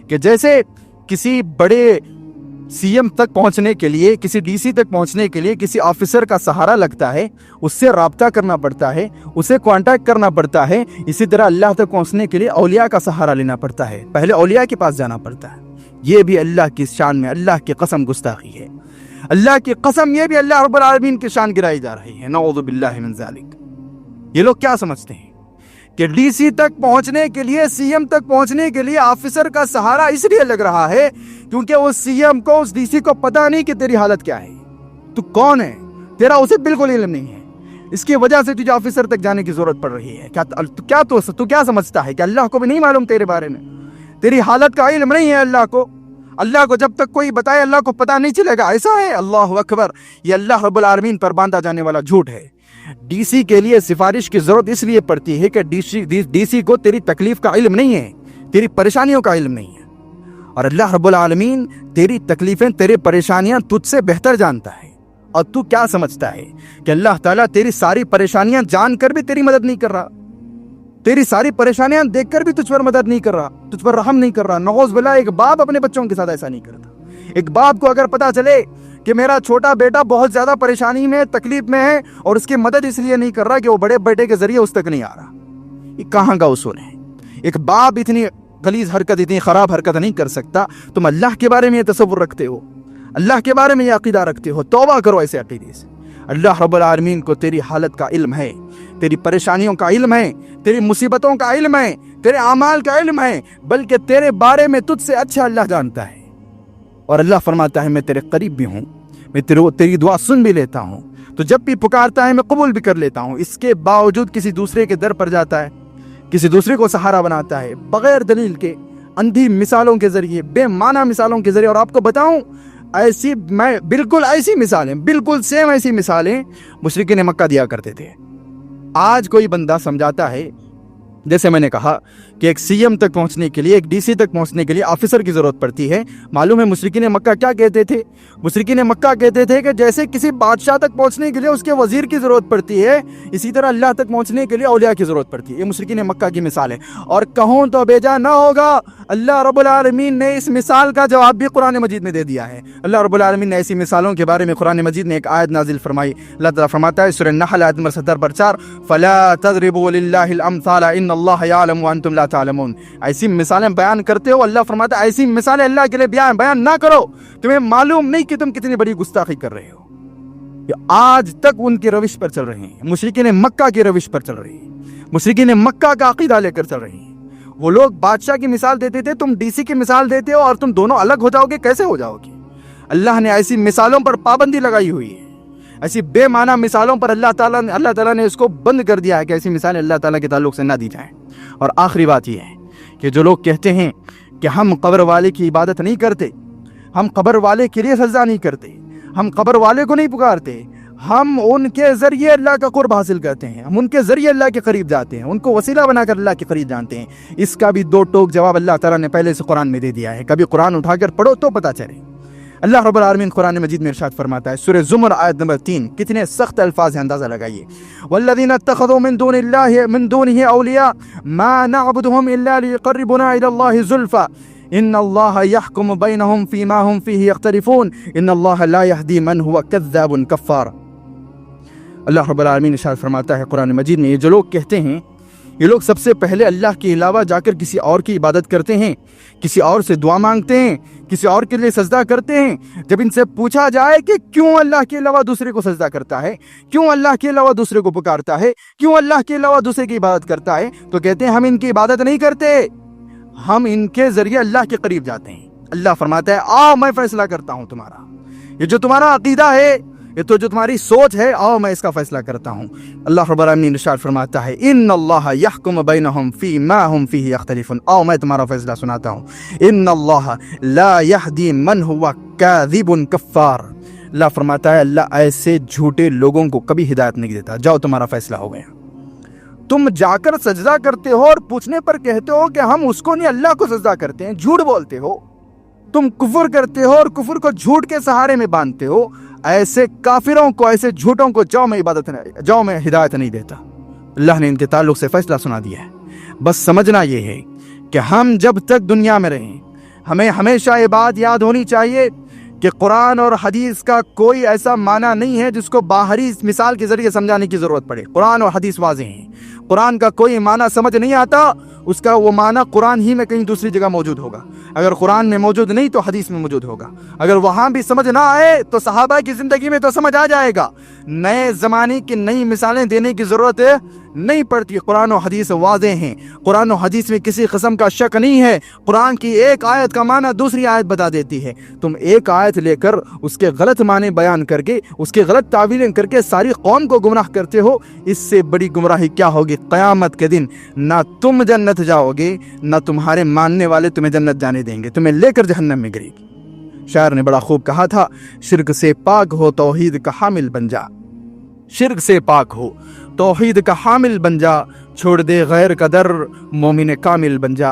کہ جیسے کسی بڑے سی ایم تک پہنچنے کے لیے، کسی ڈی سی تک پہنچنے کے لیے کسی آفیسر کا سہارا لگتا ہے، اس سے رابطہ کرنا پڑتا ہے، اسے کانٹیکٹ کرنا پڑتا ہے، اسی طرح اللہ تک پہنچنے کے لیے اولیاء کا سہارا لینا پڑتا ہے، پہلے اولیاء کے پاس جانا پڑتا ہے۔ یہ بھی اللہ کی شان میں اللہ کی قسم گستاخی ہے، اللہ کی قسم یہ بھی اللہ رب العالمین کی شان گرائی جا رہی ہے، نعوذ باللہ من ذالک۔ یہ لوگ کیا سمجھتے ہیں کہ ڈی سی تک پہنچنے کے لیے، سی ایم تک پہنچنے کے لیے آفیسر کا سہارا اس لیے لگ رہا ہے کیونکہ اس سی ایم کو، اس ڈی سی کو پتہ نہیں کہ تیری حالت کیا ہے، تو کون ہے، تیرا اسے بالکل علم نہیں ہے، اس کی وجہ سے تجھے آفیسر تک جانے کی ضرورت پڑ رہی ہے۔ تو کیا سمجھتا ہے کہ اللہ کو بھی نہیں معلوم تیرے بارے میں، تیری حالت کا علم نہیں ہے اللہ کو؟ اللہ کو جب تک کوئی بتائے اللہ کو پتہ نہیں چلے گا، ایسا ہے؟ اللہ اکبر، یہ اللہ رب العالمین پر باندھا جانے والا جھوٹ ہے۔ ڈی سی کے لیے سفارش کی ضرورت اس لیے پڑتی ہے کہ ڈی سی کو تیری تکلیف کا علم نہیں ہے، تیری پریشانیوں کا علم نہیں ہے، اور اللہ رب العالمین تیری تکلیفیں، تیری پریشانیاں تجھ سے بہتر جانتا ہے۔ اور تو کیا سمجھتا ہے کہ اللہ تعالیٰ تیری ساری پریشانیاں جان کر بھی تیری مدد نہیں کر رہا؟ تیری ساری پریشانیاں دیکھ کر بھی تجھ پر مدد نہیں کر رہا, تجھ پر رحم نہیں کر رہا. نعوذ باللہ, ایک باپ اپنے بچوں کے ساتھ ایسا نہیں کرتا. ایک باپ کو اگر پتا چلے کہ میرا چھوٹا بیٹا بہت زیادہ پریشانی میں, تکلیف میں ہے, اور اس کی مدد اس لیے نہیں کر رہا کہ وہ بڑے بیٹے کے ذریعے اس تک نہیں آ رہا, یہ کہاں کا اصول ہے؟ ایک باپ اتنی غلیظ حرکت, اتنی خراب حرکت نہیں کر سکتا. تم اللہ کے بارے میں یہ تصور رکھتے ہو, اللہ کے بارے میں یہ عقیدہ رکھتے ہو, توبہ کرو ایسے عقیدے سے. اللہ رب العالمین کو تیری حالت کا علم ہے, تیری پریشانیوں کا علم ہے, تیری مصیبتوں کا علم ہے, تیرے اعمال کا علم ہے, بلکہ تیرے بارے میں تجھ سے اچھا اللہ جانتا ہے. اور اللہ فرماتا ہے میں تیرے قریب بھی ہوں, میں تیری دعا سن بھی لیتا ہوں, تو جب بھی پکارتا ہے میں قبول بھی کر لیتا ہوں. اس کے باوجود کسی دوسرے کے در پر جاتا ہے, کسی دوسرے کو سہارا بناتا ہے, بغیر دلیل کے, اندھی مثالوں کے ذریعے, بے معنی مثالوں کے ذریعے. اور آپ کو بتاؤں, ایسی میں بالکل ایسی مثالیں, بالکل سیم ایسی مثالیں مشرکین مکہ دیا کرتے تھے. آج کوئی بندہ سمجھاتا ہے, جیسے میں نے کہا کہ ایک سی ایم تک پہنچنے کے لیے, ایک ڈی سی تک پہنچنے کے لیے آفیسر کی ضرورت پڑتی ہے. معلوم ہے مشرکین مکہ کیا کہتے تھے؟ مشرکین مکہ کہتے تھے کہ جیسے کسی بادشاہ تک پہنچنے کے لیے اس کے وزیر کی ضرورت پڑتی ہے, اسی طرح اللہ تک پہنچنے کے لیے اولیاء کی ضرورت پڑتی ہے. یہ مشرکین مکہ کی مثال ہے. اور کہوں تو بیجا نہ ہوگا, اللہ رب العالمین نے اس مثال کا جواب بھی قرآن مجید میں دے دیا ہے. اللہ رب العالمین نے ایسی مثالوں کے بارے میں قرآن مجید نے ایک آیت نازل فرمائی. اللہ تعالیٰ فرماتا ہے سورہ نحل آیت نمبر 70-4, فَلَا تَضْرِبُوا لِلَّهِ الْأَمْثَالَ إِنَّ اللَّهَ يَعْلَمُ وَأَنْتُمْ لَا تَعْلَمُونَ. ایسی مثالیں بیان کرتے ہو, اللہ فرماتا ہے ایسی مثالیں اللہ کے لیے بیان نہ کرو, تمہیں معلوم نہیں کہ تم کتنی بڑی گستاخی کر رہے ہو. آج تک ان کی روش پر چل رہے ہیں, مشرکین مکہ کی روش پر چل رہے ہیں, مشرکین مکہ کا عقیدہ لے کر چل رہے ہیں. وہ لوگ بادشاہ کی مثال دیتے تھے, تم ڈی سی کی مثال دیتے ہو, اور تم دونوں الگ ہو جاؤ گے. کیسے ہو جاؤ گے؟ اللہ نے ایسی مثالوں پر پابندی لگائی ہوئی ہے. ایسی بے معنی مثالوں پر اللہ تعالیٰ نے اس کو بند کر دیا ہے کہ ایسی مثالیں اللہ تعالیٰ کے تعلق سے نہ دی جائیں. اور آخری بات یہ ہے کہ جو لوگ کہتے ہیں کہ ہم قبر والے کی عبادت نہیں کرتے, ہم قبر والے کے لیے سجدہ نہیں کرتے, ہم قبر والے کو نہیں پکارتے, ہم ان کے ذریعے اللہ کا قرب حاصل کرتے ہیں, ہم ان کے ذریعے اللہ کے قریب جاتے ہیں, ان کو وسیلہ بنا کر اللہ کے قریب جانتے ہیں. اس کا بھی دو ٹوک جواب اللہ تعالیٰ نے پہلے سے قرآن میں دے دیا ہے. کبھی قرآن اٹھا کر پڑھو تو پتہ چلے. اللہ رب العالمین قرآن مجید میں ارشاد فرماتا ہے سورہ زمر آیت نمبر 3, کتنے سخت الفاظ ہیں, اندازہ لگائیے. والذین اتخذوا من دونه اولیاء ما نعبدهم الا ليقربونا الى الله زلفى ان الله يحكم بينهم فيما هم فيه يختلفون ان الله لا يهدي من هو كذاب كفار. اللہ رب العالمین ارشاد فرماتا ہے قرآن مجید میں, یہ جو لوگ کہتے ہیں, یہ لوگ سب سے پہلے اللہ کے علاوہ جا کر کسی اور کی عبادت کرتے ہیں, کسی اور سے دعا مانگتے ہیں, کسی اور کے لیے سجدہ کرتے ہیں. جب ان سے پوچھا جائے کہ کیوں اللہ کے علاوہ دوسرے کو سجدہ کرتا ہے, کیوں اللہ کے علاوہ دوسرے کو پکارتا ہے, کیوں اللہ کے علاوہ دوسرے کی عبادت کرتا ہے, تو کہتے ہیں ہم ان کی عبادت نہیں کرتے, ہم ان کے ذریعے اللہ کے قریب جاتے ہیں. اللہ فرماتا ہے آؤ میں فیصلہ کرتا ہوں تمہارا, یہ جو تمہارا عقیدہ ہے, یہ تو جو تمہاری سوچ ہے, آؤ میں اس کا فیصلہ کرتا ہوں. اللہ رب العالمین ارشاد فرماتا ہے ان اللہ یحکم بینہم فی ما ہم فیہ یختلفون, آؤ میں تمہارا فیصلہ سناتا ہوں. ان اللہ لا یہدی من ہوا کاذب کفار. اللہ فرماتا ہے اللہ ایسے جھوٹے لوگوں کو کبھی ہدایت نہیں دیتا. جاؤ تمہارا فیصلہ ہو گیا. تم جا کر سجدہ کرتے ہو اور پوچھنے پر کہتے ہو کہ ہم اس کو نہیں اللہ کو سجدہ کرتے ہیں, جھوٹ بولتے ہو. تم کفر کرتے ہو اور کفر کو جھوٹ کے سہارے میں باندھتے ہو. ایسے کافروں کو, ایسے جھوٹوں کو جاؤ میں ہدایت نہیں دیتا. اللہ نے ان کے تعلق سے فیصلہ سنا دیا ہے. بس سمجھنا یہ ہے کہ ہم جب تک دنیا میں رہیں, ہمیں ہمیشہ یہ بات یاد ہونی چاہیے کہ قرآن اور حدیث کا کوئی ایسا معنی نہیں ہے جس کو باہری مثال کے ذریعے سمجھانے کی ضرورت پڑے. قرآن اور حدیث واضح ہیں. قرآن کا کوئی معنی سمجھ نہیں آتا, اس کا وہ معنی قرآن ہی میں کہیں دوسری جگہ موجود ہوگا. اگر قرآن میں موجود نہیں تو حدیث میں موجود ہوگا. اگر وہاں بھی سمجھ نہ آئے تو صحابہ کی زندگی میں تو سمجھ آ جائے گا. نئے زمانے کی نئی مثالیں دینے کی ضرورت نہیں پڑتی. قرآن و حدیث واضح ہیں. قرآن و حدیث میں کسی قسم کا شک نہیں ہے. قرآن کی ایک آیت کا معنی دوسری آیت بتا دیتی ہے. تم ایک آیت لے کر اس کے غلط معنی بیان کر کے, اس کے غلط تعویلیں کر کے ساری قوم کو گمراہ کرتے ہو. اس سے بڑی گمراہی کیا ہوگی؟ قیامت کے دن نہ تم جنت جاؤ گے, نہ تمہارے ماننے والے تمہیں جنت جانے دیں گے, تمہیں لے کر جہنم میں گرے گی. شاعر نے بڑا خوب کہا تھا, شرک سے پاک ہو توحید کا حامل بن جا. شرک سے پاک ہو توحید کا حامل بن جا, چھوڑ دے غیر کا در مومن کامل بن جا.